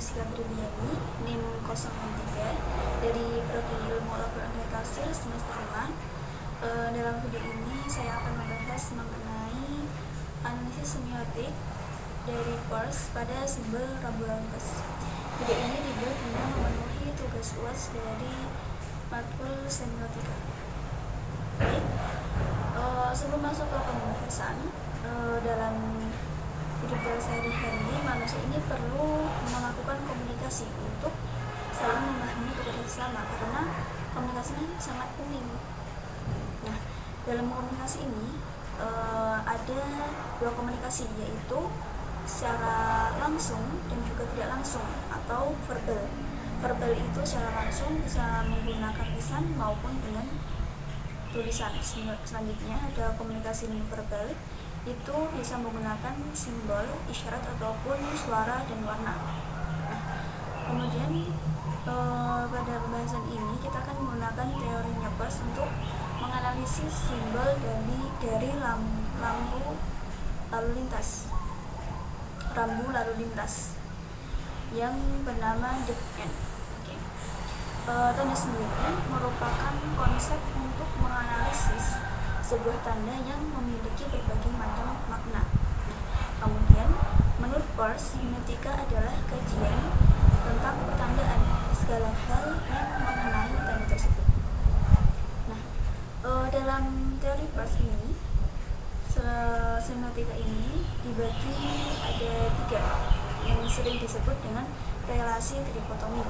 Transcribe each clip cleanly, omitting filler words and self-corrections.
Musika Briliani NIM 03 dari Prodi Ilmu Al-Quran dan Tafsir semester 5. Dalam video ini saya akan membahas mengenai analisis semiotik dari course pada simbol rambu lalu lintas. Video ini dibuat dengan memenuhi tugas UAS dari matkul semiotika. Baik, sebelum masuk ke pembahasan, dalam hidup sehari-hari manusia ini perlu melakukan komunikasi untuk saling memahami kepada sesama, karena komunikasi ini sangat penting. Nah, dalam komunikasi ini ada dua komunikasi, yaitu secara langsung dan juga tidak langsung atau verbal. Verbal itu secara langsung bisa menggunakan lisan maupun dengan tulisan. Selanjutnya ada komunikasi non verbal, itu bisa menggunakan simbol, isyarat ataupun suara dan warna. Nah, kemudian pada pembahasan ini kita akan menggunakan teorinya Peirce untuk menganalisis simbol dari rambu lalu lintas yang bernama dead end. Tanda sendiri merupakan konsep untuk menganalisis sebuah tanda yang memiliki berbagai macam makna. Kemudian, menurut Peirce, semiotika adalah kajian tentang pertandaan segala hal yang mengenai tanda tersebut. Nah, dalam teori Peirce ini, semiotika ini dibagi ada 3 yang sering disebut dengan relasi trikotomi.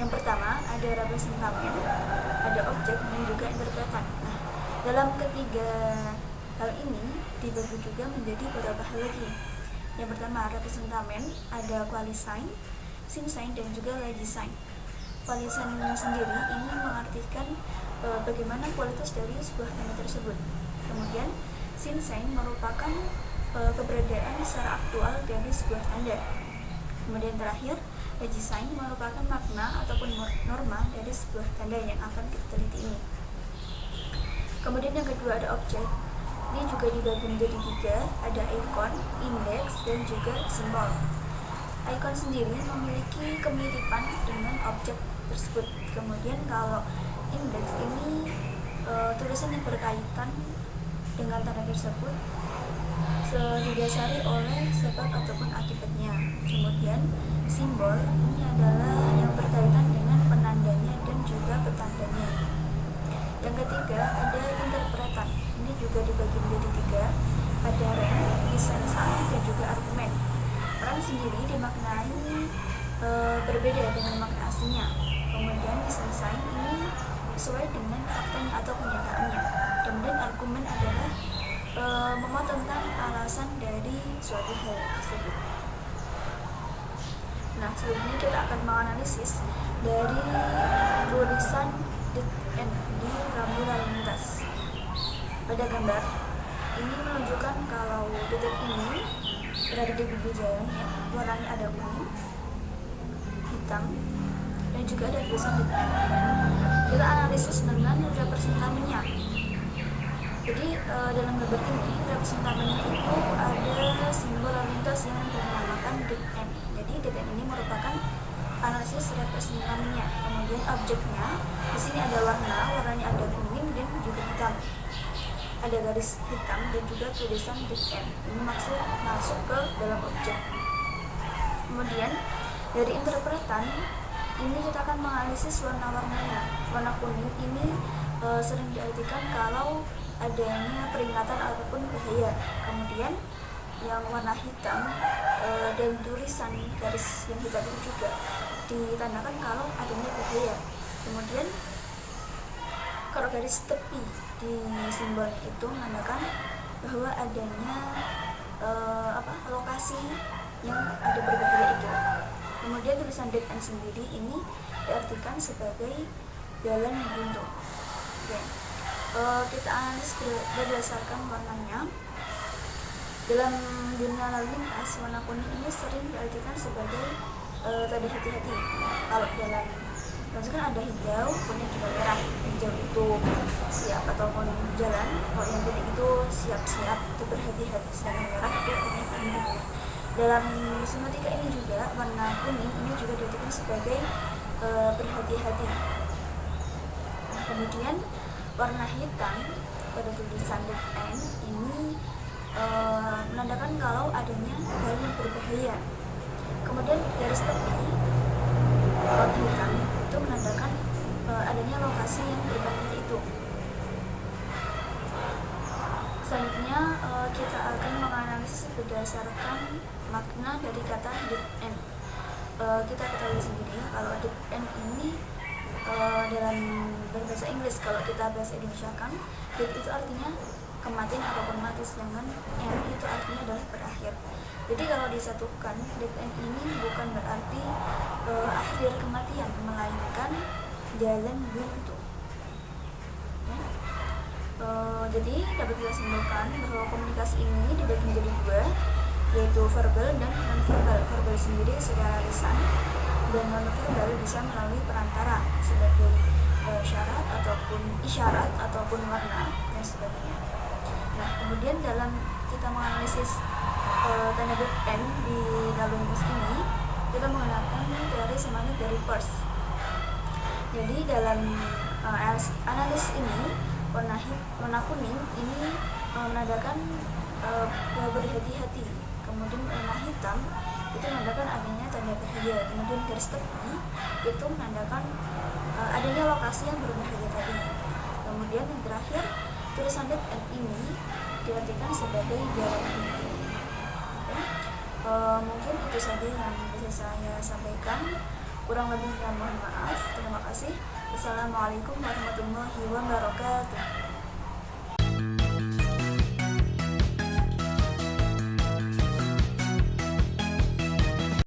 Yang pertama ada representamen, ada objek, dan juga interpretan. Nah, dalam ketiga hal ini dibagi juga menjadi beberapa hal lagi. Yang pertama representamen, ada qualisign, sinsign, dan juga legisign. Qualisign sendiri ini mengartikan bagaimana kualitas dari sebuah tanda tersebut. Kemudian sinsign merupakan keberadaan secara aktual dari sebuah tanda. Kemudian terakhir, legisign merupakan makna ataupun norma dari sebuah tanda yang akan kita teliti ini. Kemudian yang kedua ada objek. Ini juga dibagi menjadi 3, ada ikon, indeks, dan juga simbol. Ikon sendiri memiliki kemiripan dengan objek tersebut. Kemudian kalau indeks ini tulisan yang berkaitan dengan tanda tersebut didasari oleh sebab ataupun akibatnya. Kemudian simbol ini adalah yang berkaitan dengan penandanya dan juga petandanya. Yang ketiga ada interpretan. Ini juga dibagi menjadi 3, ada rem, design sign, dan juga argumen. Rem sendiri dimaknai berbeda dengan makna aslinya. Kemudian design sign ini sesuai dengan faktanya atau kenyataannya. Kemudian argumen adalah memuat tentang alasan dari suatu hal tersebut. Nah, selanjutnya kita akan menganalisis dari tulisan dead end di rambu lalu lintas. Pada gambar ini menunjukkan kalau titik ini berada di pinggir jalan, ya, warnanya ada kuning, hitam, dan juga ada tulisan dead end. Kita analisis dengan representamennya. Jadi dalam gambar ini representamennya itu ada simbol lalu lintas yang dinamakan dead end. Jadi dead end ini merupakan analisis representamennya. Kemudian objeknya di sini ada warnanya ada kuning dan juga hitam. Ada garis hitam dan juga tulisan dead end. Ini masuk ke dalam objek. Kemudian dari interpretan ini kita akan menganalisis warna-warnanya. Warna kuning ini sering diartikan kalau adanya peringatan ataupun bahaya. Kemudian yang warna hitam dan tulisan garis yang hitam itu juga ditandakan kalau adanya bahaya. Kemudian kalau garis tepi di simbol itu menandakan bahwa adanya lokasi yang ada berbahaya itu. Kemudian tulisan dead end sendiri ini diartikan sebagai jalan buntu. Kita analis berdasarkan warnanya. Dalam dunia lalu lintas, warna kuning ini sering diartikan sebagai tanda hati-hati. Kalau dalam kan ada hijau, kuning juga merah. Hijau itu siap ataupun jalan, kalau yang kuning itu siap-siap, itu berhati-hati. Sedangkan merah itu kuning. Dalam semiotika ini juga warna kuning ini juga diartikan sebagai berhati-hati. Nah, kemudian warna hitam pada tulisan dead end ini menandakan kalau adanya hal yang berbahaya. Kemudian garis tepi warna hitam itu menandakan adanya lokasi yang berbahaya itu. Selanjutnya kita akan menganalisis berdasarkan makna dari kata dead end. Kita ketahui sendiri kalau dead end ini dalam berbahasa Inggris, kalau kita bahasa Indonesia kan dead itu artinya kematian ataupun mati, sedangkan end itu artinya adalah berakhir. Jadi kalau disatukan, dead end ini bukan berarti akhir kematian, melainkan jalan buntu. Jadi dapat kita simpulkan bahwa komunikasi ini dibagi menjadi dua, yaitu verbal dan non-verbal. Verbal sendiri secara lisan, dan non-verbal bisa melalui perantara sebagai syarat ataupun isyarat ataupun warna dan sebagainya. Nah, kemudian dalam kita menganalisis tanda dead end di dalam rumus ini, kita menggunakan teori semangat dari Peirce. Jadi dalam analis ini, warna kuning ini menandakan berhati-hati. Kemudian warna hitam itu menandakan adanya tanda bahaya. Kemudian garis tepi itu menandakan adanya lokasi yang berbahaya tadi. Kemudian yang terakhir, tulisan dead end ini diartikan sebagai jalan buntu. Mungkin itu saja yang bisa saya sampaikan. Kurang lebihnya mohon maaf. Terima kasih. Assalamualaikum warahmatullahi wabarakatuh.